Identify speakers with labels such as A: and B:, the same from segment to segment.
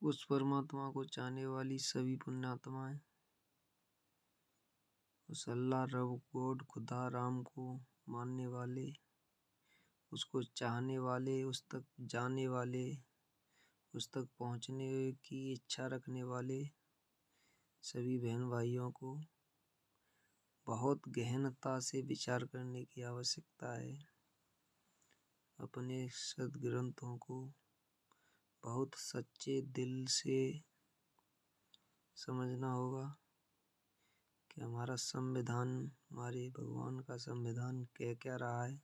A: उस परमात्मा को चाहने वाली सभी पुण्यात्माएं, उस अल्लाह रब गॉड खुदा राम को मानने वाले, उसको चाहने वाले, उस तक जाने वाले, उस तक पहुंचने की इच्छा रखने वाले सभी बहन भाइयों को बहुत गहनता से विचार करने की आवश्यकता है। अपने सद्ग्रंथों को बहुत सच्चे दिल से समझना होगा कि हमारा संविधान, हमारे भगवान का संविधान कह क्या रहा है,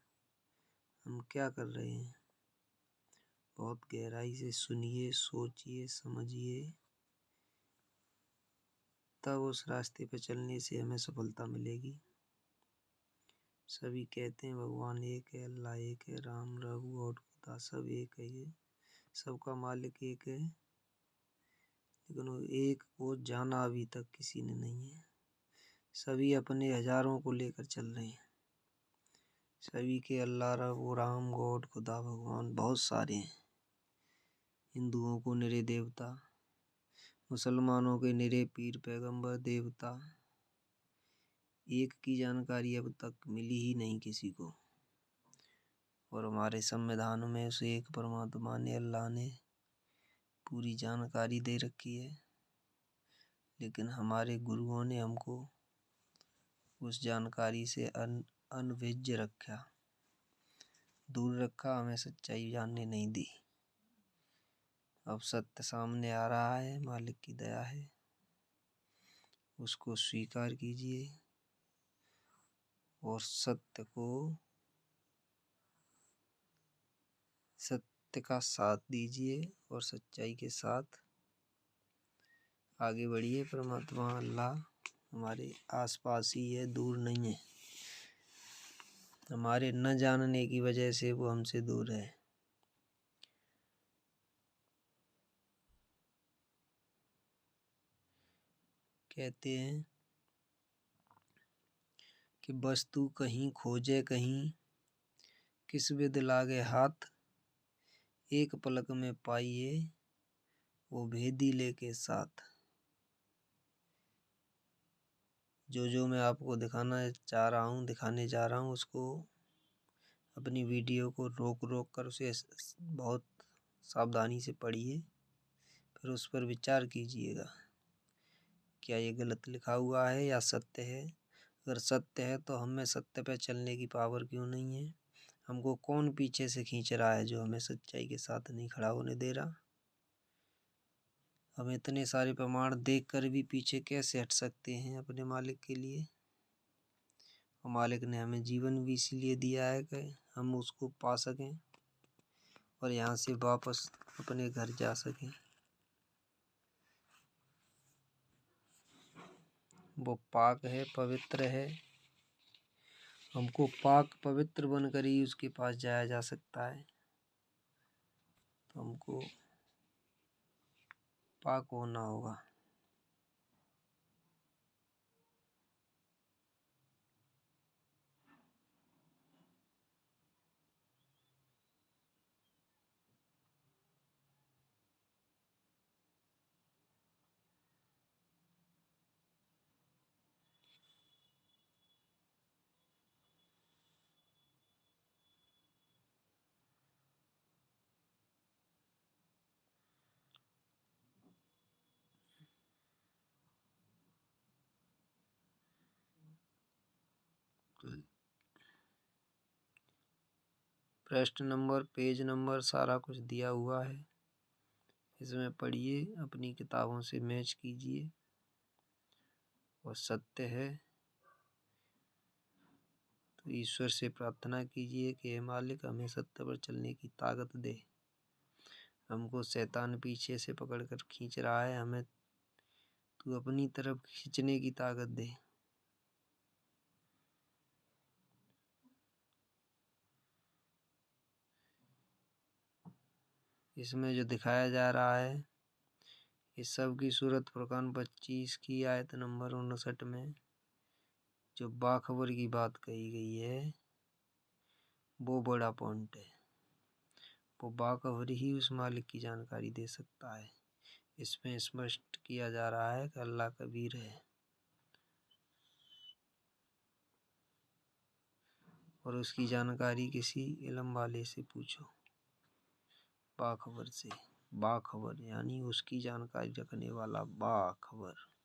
A: हम क्या कर रहे हैं। बहुत गहराई से सुनिए, सोचिए, समझिए, तब उस रास्ते पर चलने से हमें सफलता मिलेगी। सभी कहते हैं भगवान एक है, अल्लाह एक है, राम रघु गॉड खुदा सब एक है, ये सबका मालिक एक है, लेकिन वो एक को जाना अभी तक किसी ने नहीं है। सभी अपने हजारों को लेकर चल रहे हैं। सभी के अल्लाह रब राम गॉड खुदा भगवान बहुत सारे हैं। हिंदुओं को निरे देवता, मुसलमानों के निरे पीर पैगंबर देवता, एक की जानकारी अब तक मिली ही नहीं किसी को। और हमारे संविधान में उस एक परमात्मा ने, अल्लाह ने पूरी जानकारी दे रखी है, लेकिन हमारे गुरुओं ने हमको उस जानकारी से अनभिज्ञ रखा, दूर रखा, हमें सच्चाई जानने नहीं दी। अब सत्य सामने आ रहा है, मालिक की दया है, उसको स्वीकार कीजिए और सत्य का साथ दीजिए और सच्चाई के साथ आगे बढ़िए। परमात्मा अल्लाह हमारे आसपास ही है, दूर नहीं है। हमारे न जानने की वजह से वो हमसे दूर है। कहते हैं कि वस्तु कहीं खोजे कहीं, किस विध लागे हाथ, एक पलक में पाइए वो भेदी लेके साथ। जो मैं आपको दिखाने जा रहा हूँ, उसको अपनी वीडियो को रोक कर उसे बहुत सावधानी से पढ़िए, फिर उस पर विचार कीजिएगा क्या ये गलत लिखा हुआ है या सत्य है। अगर सत्य है तो हम में सत्य पे चलने की पावर क्यों नहीं है। हमको कौन पीछे से खींच रहा है जो हमें सच्चाई के साथ नहीं खड़ा होने दे रहा। हम इतने सारे प्रमाण देखकर भी पीछे कैसे हट सकते हैं अपने मालिक के लिए। और मालिक ने हमें जीवन भी इसीलिए दिया है कि हम उसको पा सकें और यहाँ से वापस अपने घर जा सकें। वो पाक है, पवित्र है। हमको पाक पवित्र बनकर ही उसके पास जाया जा सकता है। तो हमको पाक होना होगा। पृष्ठ नंबर, पेज नंबर सारा कुछ दिया हुआ है, इसमें पढ़िए, अपनी किताबों से मैच कीजिए। और सत्य है तो ईश्वर से प्रार्थना कीजिए कि हे मालिक हमें सत्य पर चलने की ताकत दे। हमको शैतान पीछे से पकड़कर खींच रहा है, हमें तू अपनी तरफ खींचने की ताकत दे। इसमें जो दिखाया जा रहा है इस सब की सूरत फुरकान 25 की आयत नंबर 59 में जो बाखबर की बात कही गई है वो बड़ा पॉइंट है। वो बाखबर ही उस मालिक की जानकारी दे सकता है। इसमें स्पष्ट किया जा रहा है कि अल्लाह कबीर है और उसकी जानकारी किसी इल्म वाले से पूछो। बाखबर से, बाखबर यानी उसकी जानकारी रखने वाला, बाखबर।